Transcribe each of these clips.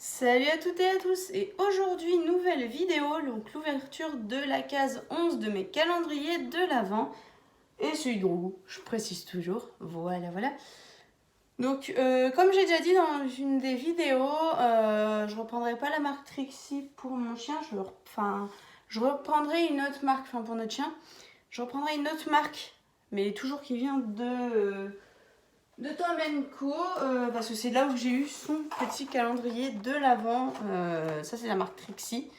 Salut à toutes et à tous, et aujourd'hui nouvelle vidéo, donc l'ouverture de la case 11 de mes calendriers de l'Avent et celui de Grogu, je précise toujours, voilà. Donc comme j'ai déjà dit dans une des vidéos, je reprendrai pas la marque Trixie pour mon chien, je reprendrai une autre marque, pour notre chien, je reprendrai une autre marque, mais toujours qui vient de Tom Co, parce que c'est là où j'ai eu son petit calendrier de l'Avent. Ça, c'est la marque Trixie.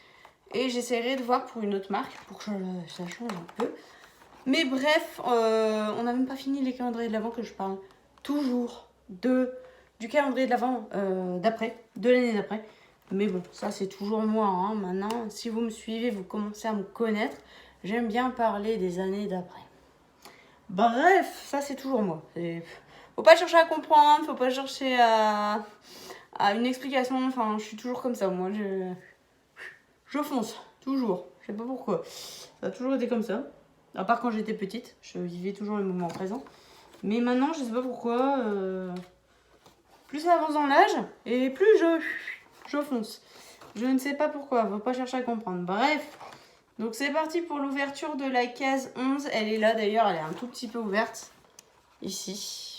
Et j'essaierai de voir pour une autre marque, pour que ça change un peu. Mais bref, on n'a même pas fini les calendriers de l'Avent que je parle toujours du calendrier de l'Avent d'après, de l'année d'après. Mais bon, ça c'est toujours moi. Hein. Maintenant, si vous me suivez, vous commencez à me connaître. J'aime bien parler des années d'après. Bref, ça c'est toujours moi. Faut pas chercher à comprendre, faut pas chercher à une explication. Enfin, je suis toujours comme ça. Moi, je fonce, toujours. Je sais pas pourquoi. Ça a toujours été comme ça. À part quand j'étais petite, je vivais toujours le moment présent. Mais maintenant, je sais pas pourquoi. Plus ça avance dans l'âge, et plus je fonce. Je ne sais pas pourquoi, faut pas chercher à comprendre. Bref, donc c'est parti pour l'ouverture de la case 11. Elle est là d'ailleurs, elle est un tout petit peu ouverte. Ici.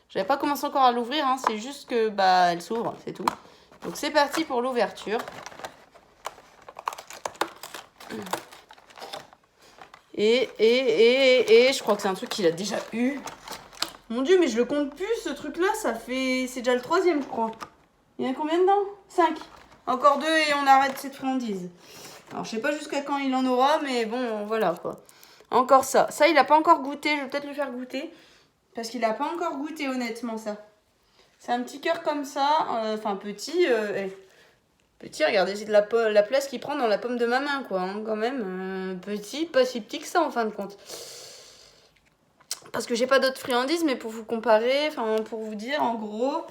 J'avais pas commencé encore à l'ouvrir, hein, c'est juste que elle s'ouvre, c'est tout. Donc c'est parti pour l'ouverture. Et je crois que c'est un truc qu'il a déjà eu. Mon dieu, mais je le compte plus ce truc là, c'est déjà le 3e je crois. Il y en a combien dedans? 5. Encore 2 et on arrête cette friandise. Alors je sais pas jusqu'à quand il en aura, mais bon voilà quoi. Encore ça. Ça il a pas encore goûté, je vais peut-être lui faire goûter. Parce qu'il a pas encore goûté honnêtement ça. C'est un petit cœur comme ça, petit. Petit, regardez, c'est de la place qu'il prend dans la paume de ma main quoi, hein, quand même. Petit, pas si petit que ça en fin de compte. Parce que j'ai pas d'autres friandises, mais pour vous comparer, pour vous dire en gros,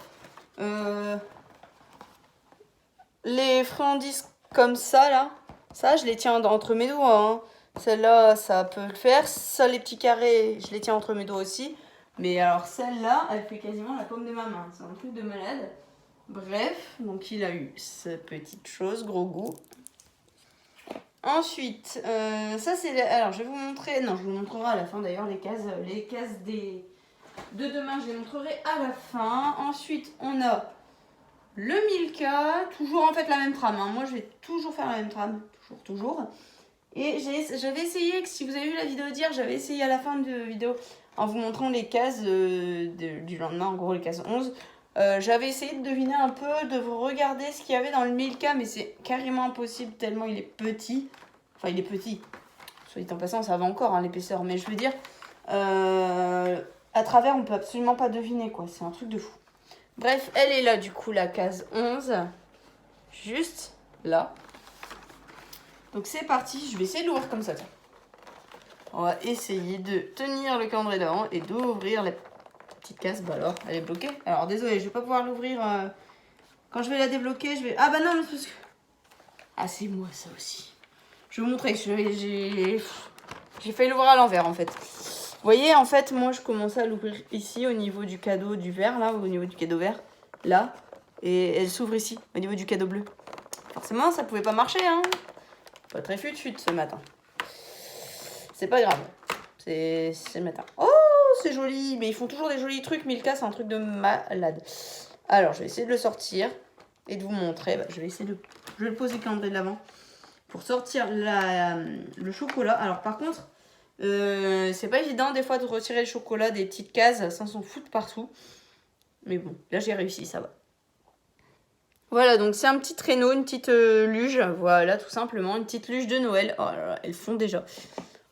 les friandises comme ça là, ça je les tiens entre mes doigts. Hein. Celle-là, ça peut le faire. Ça, les petits carrés, je les tiens entre mes doigts aussi. Mais alors celle-là, elle fait quasiment la paume de ma main. C'est un truc de malade. Bref, donc il a eu cette petite chose, gros goût. Ensuite, ça c'est... Alors je vais vous montrer... Non, je vous montrerai à la fin d'ailleurs les cases de demain, je les montrerai à la fin. Ensuite, on a le Milka, toujours en fait la même trame. Hein. Moi, je vais toujours faire la même trame, toujours. Et j'avais essayé, si vous avez vu la vidéo d'hier, j'avais essayé à la fin de la vidéo, en vous montrant les cases du lendemain, en gros les cases 11. J'avais essayé de deviner un peu, de vous regarder ce qu'il y avait dans le Milka, mais c'est carrément impossible tellement il est petit. Enfin, il est petit. Soit dit en passant, ça va encore, hein, l'épaisseur. Mais je veux dire, à travers, on peut absolument pas deviner, quoi. C'est un truc de fou. Bref, elle est là, du coup, la case 11. Juste là. Donc c'est parti, je vais essayer de l'ouvrir comme ça. Tiens. On va essayer de tenir le calendrier d'avant et d'ouvrir la petite case. Bah alors, elle est bloquée. Alors désolé, je vais pas pouvoir l'ouvrir. Quand je vais la débloquer, je vais... Ah bah non, mais parce que... Ah c'est moi ça aussi. Je vais vous montrer, j'ai failli l'ouvrir à l'envers en fait. Vous voyez, en fait, moi je commençais à l'ouvrir ici au niveau du cadeau du vert, là, au niveau du cadeau vert, là. Et elle s'ouvre ici, au niveau du cadeau bleu. Forcément, ça pouvait pas marcher, hein. Pas très fut ce matin. C'est pas grave. C'est le matin. Oh, c'est joli. Mais ils font toujours des jolis trucs. Milka, c'est un truc de malade. Alors, je vais essayer de le sortir et de vous montrer. Je vais le poser le calendrier de l'avant pour sortir le chocolat. Alors, par contre, c'est pas évident des fois de retirer le chocolat des petites cases. Ça s'en fout partout. Mais bon, là, j'ai réussi. Ça va. Voilà, donc c'est un petit traîneau, une petite luge, voilà, tout simplement, une petite luge de Noël. Oh là là, elles fond déjà.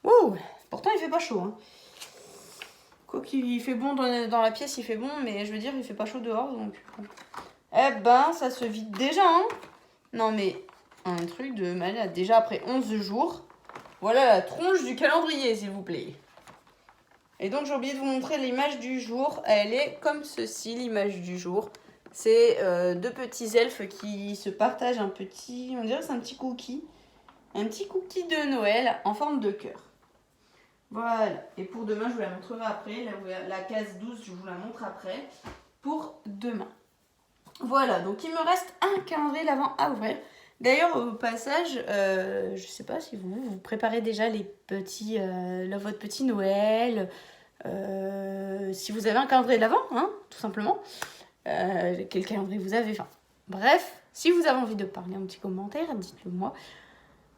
Wow, pourtant il fait pas chaud. Hein. Quoi qu'il fait bon dans la pièce, il fait bon, mais je veux dire, il fait pas chaud dehors, donc... Eh ben, ça se vide déjà, hein. Non mais, un truc de malade. Déjà après 11 jours, voilà la tronche du calendrier, s'il vous plaît. Et donc j'ai oublié de vous montrer l'image du jour. Elle est comme ceci, l'image du jour. C'est 2 petits elfes qui se partagent un petit... On dirait que c'est un petit cookie. Un petit cookie de Noël en forme de cœur. Voilà. Et pour demain, je vous la montrerai après. La case 12, je vous la montre après. Pour demain. Voilà, donc il me reste un calendrier de l'Avent à ouvrir. D'ailleurs, au passage, je sais pas si vous préparez déjà les petits, votre petit Noël. Si vous avez un calendrier de l'Avent, hein, tout simplement. Quel calendrier vous avez, enfin, bref, si vous avez envie de parler un petit commentaire, dites-le moi.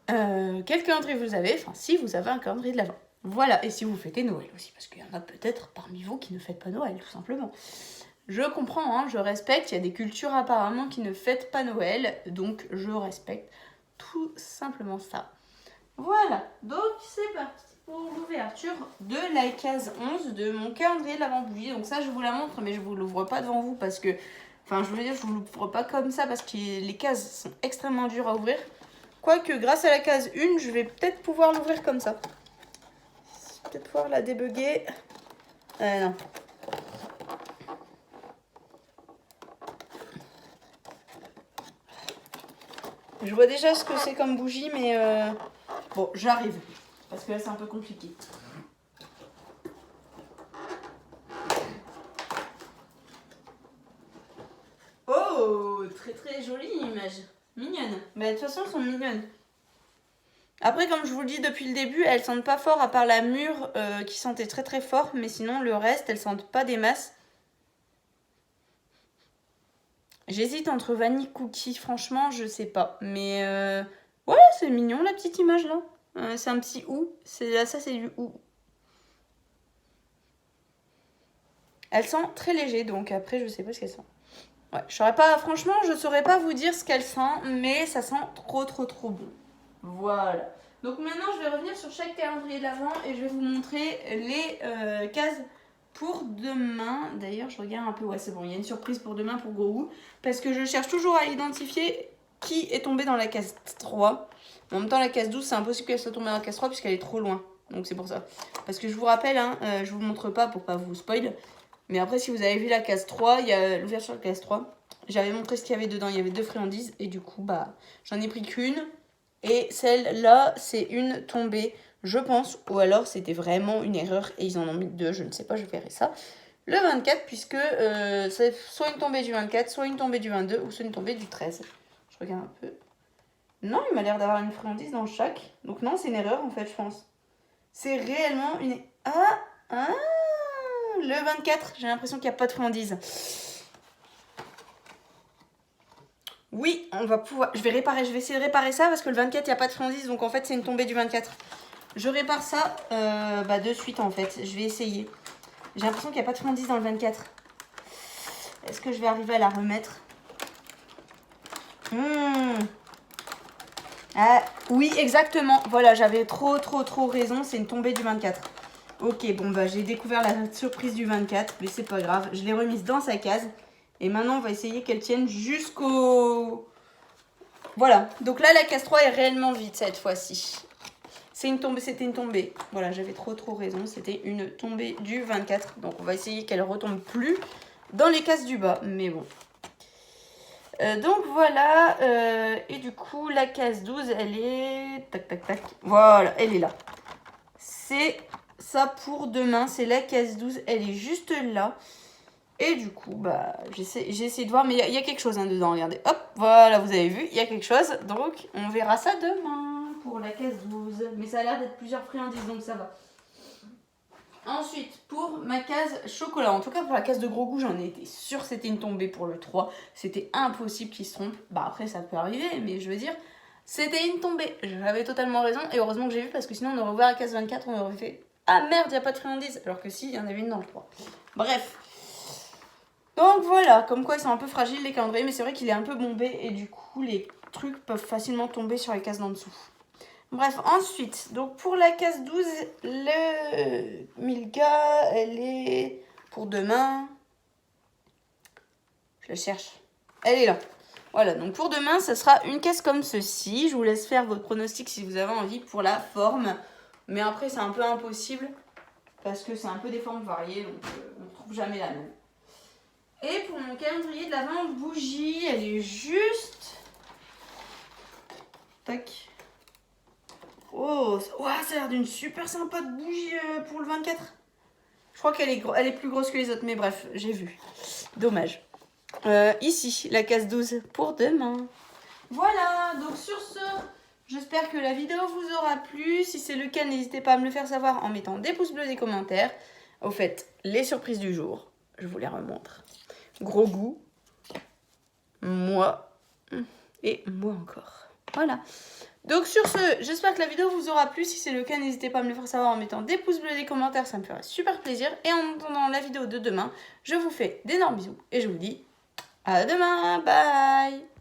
Quel calendrier vous avez, enfin si vous avez un calendrier de l'Avent. Voilà, et si vous fêtez Noël aussi, parce qu'il y en a peut-être parmi vous qui ne fêtent pas Noël, tout simplement. Je comprends, hein, je respecte, il y a des cultures apparemment qui ne fêtent pas Noël, donc je respecte tout simplement ça. Voilà, donc c'est parti pour l'ouverture de la case 11 de mon calendrier de l'Avent bougie. Donc ça, je vous la montre, mais je ne vous l'ouvre pas devant vous parce que... Enfin, je veux dire, je ne vous l'ouvre pas comme ça parce que les cases sont extrêmement dures à ouvrir. Quoique, grâce à la case 1, je vais peut-être pouvoir l'ouvrir comme ça. Peut-être pouvoir la débugger. Non. Je vois déjà ce que c'est comme bougie, mais bon, j'arrive. Parce que là, c'est un peu compliqué. Oh, très très jolie image. Mignonne. Mais de toute façon, elles sont mignonnes. Après, comme je vous le dis depuis le début, elles sentent pas fort, à part la mûre qui sentait très très fort. Mais sinon, le reste, elles sentent pas des masses. J'hésite entre vanille cookie, franchement, je sais pas. Mais ouais, c'est mignon la petite image là. C'est un petit ou. Ça, c'est du ou. Elle sent très léger, donc après, je sais pas ce qu'elle sent. Ouais, franchement, je saurais pas vous dire ce qu'elle sent, mais ça sent trop trop trop bon. Voilà. Donc maintenant, je vais revenir sur chaque calendrier de l'Avent et je vais vous montrer les cases pour demain. D'ailleurs, je regarde un peu. Ouais, c'est bon, il y a une surprise pour demain pour Gorou. Parce que je cherche toujours à identifier qui est tombé dans la case 3. En même temps, la case 12, c'est impossible qu'elle soit tombée dans la case 3 puisqu'elle est trop loin. Donc c'est pour ça. Parce que je vous rappelle, hein, je vous montre pas pour pas vous spoil. Mais après, si vous avez vu la case 3, il y a l'ouverture de la case 3. J'avais montré ce qu'il y avait dedans. Il y avait 2 friandises. Et du coup, bah, j'en ai pris qu'une. Et celle-là, c'est une tombée, je pense. Ou alors, c'était vraiment une erreur et ils en ont mis 2. Je ne sais pas, je verrai ça. Le 24, puisque c'est soit une tombée du 24, soit une tombée du 22, ou soit une tombée du 13. Je regarde un peu. Non, il m'a l'air d'avoir une friandise dans chaque. Donc non, c'est une erreur, en fait, je pense. C'est réellement une... Ah le 24, j'ai l'impression qu'il n'y a pas de friandise. Oui, on va pouvoir... Je vais essayer de réparer ça parce que le 24, il n'y a pas de friandise. Donc en fait, c'est une tombée du 24. Je répare ça de suite en fait. Je vais essayer. J'ai l'impression qu'il n'y a pas de friandise dans le 24. Est-ce que je vais arriver à la remettre? Ah, oui, exactement. Voilà, j'avais trop raison. C'est une tombée du 24. Ok, bon, bah j'ai découvert la surprise du 24. Mais c'est pas grave. Je l'ai remise dans sa case. Et maintenant, on va essayer qu'elle tienne jusqu'au... Voilà. Donc là, la case 3 est réellement vide cette fois-ci. C'était une tombée. Voilà, j'avais trop raison. C'était une tombée du 24. Donc, on va essayer qu'elle retombe plus dans les cases du bas. Mais bon. Donc, voilà. Et du coup, la case 12, elle est... Tac. Voilà, elle est là. C'est ça pour demain. C'est la case 12. Elle est juste là. Et du coup, bah, j'ai essayé de voir, mais il y a quelque chose dedans, regardez. Hop, voilà, vous avez vu, il y a quelque chose. Donc, on verra ça demain pour la case 12. Mais ça a l'air d'être plusieurs friandises, donc ça va. Ensuite, pour ma case chocolat, en tout cas pour la case de gros goût, j'en ai été sûre c'était une tombée pour le 3. C'était impossible qu'il se trompe. Bah après, ça peut arriver, mais je veux dire, c'était une tombée. J'avais totalement raison, et heureusement que j'ai vu, parce que sinon on aurait ouvert la case 24, on aurait fait « Ah merde, il n'y a pas de friandises !» Alors que si, il y en avait une dans le 3. Bref. Donc voilà, comme quoi ils sont un peu fragiles les calendriers, mais c'est vrai qu'il est un peu bombé et du coup les trucs peuvent facilement tomber sur les cases d'en dessous. Bref, ensuite, donc pour la case 12, le Milka, elle est pour demain. Je la cherche. Elle est là. Voilà, donc pour demain, ça sera une case comme ceci. Je vous laisse faire votre pronostic si vous avez envie pour la forme. Mais après, c'est un peu impossible parce que c'est un peu des formes variées, donc on ne trouve jamais la même. Et pour mon calendrier de l'Avent bougie, elle est juste... Tac. Oh, ça a l'air d'une super sympa de bougie pour le 24. Je crois qu'elle est plus grosse que les autres, mais bref, j'ai vu. Dommage. ici, la case 12 pour demain. Voilà, donc sur ce, j'espère que la vidéo vous aura plu. Si c'est le cas, n'hésitez pas à me le faire savoir en mettant des pouces bleus, des commentaires. Au fait, les surprises du jour, je vous les remontre. Gros goût, moi et moi encore. Voilà. Donc sur ce, j'espère que la vidéo vous aura plu. Si c'est le cas, n'hésitez pas à me le faire savoir en mettant des pouces bleus, des commentaires. Ça me ferait super plaisir. Et en attendant la vidéo de demain, je vous fais d'énormes bisous. Et je vous dis à demain. Bye.